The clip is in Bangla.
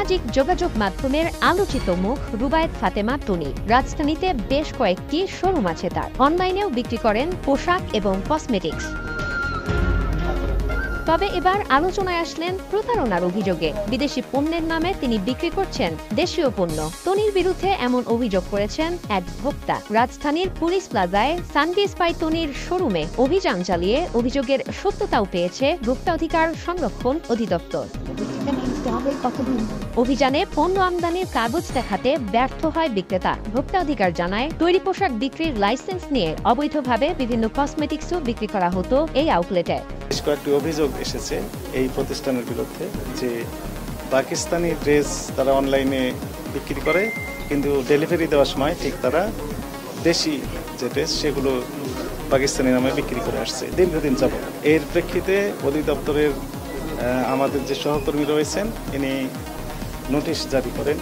সামাজিক যোগাযোগ মাধ্যমের আলোচিত মুখ রুবায়েত ফাতেমা টুনি। রাজধানীতে বেশ কয়েকটি শোরুম আছে তার। অনলাইনেও বিক্রি করেন পোশাক এবং কসমেটিক্স। তবে এবার আলোচনায় আসলেন প্রতারণার অভিযোগে। বিদেশি পণ্যের নামে তিনি বিক্রি করছেন দেশীয় পণ্য। টনির বিরুদ্ধে এমন অভিযোগ করেছেন এক ভোক্তা। রাজধানীর পুলিশ প্লাজায় সানবিস বাই টনির শোরুমে অভিযান চালিয়ে অভিযোগের সত্যতাও পেয়েছে ভোক্তা অধিকার সংরক্ষণ অধিদপ্তর। অভিযানে পণ্য আমদানির কাগজ দেখাতে ব্যর্থ হয় বিক্রেতা। ভোক্তা অধিকার জানায়, তৈরি পোশাক বিক্রির লাইসেন্স নিয়ে অবৈধভাবে বিভিন্ন কসমেটিক্সও বিক্রি করা হতো এই আউটলেটে। বেশ কয়েকটি অভিযোগ এসেছে এই প্রতিষ্ঠানের বিরুদ্ধে যে পাকিস্তানি ড্রেস তারা অনলাইনে বিক্রি করে, কিন্তু ডেলিভারি দেওয়ার সময় ঠিক তারা দেশি যে ড্রেস সেগুলো পাকিস্তানি নামে বিক্রি করে আসছে দীর্ঘদিন যাবত। এর প্রেক্ষিতে অধিদপ্তরের আমাদের যে সহকর্মী রয়েছেন তিনি নোটিশ জারি করেন।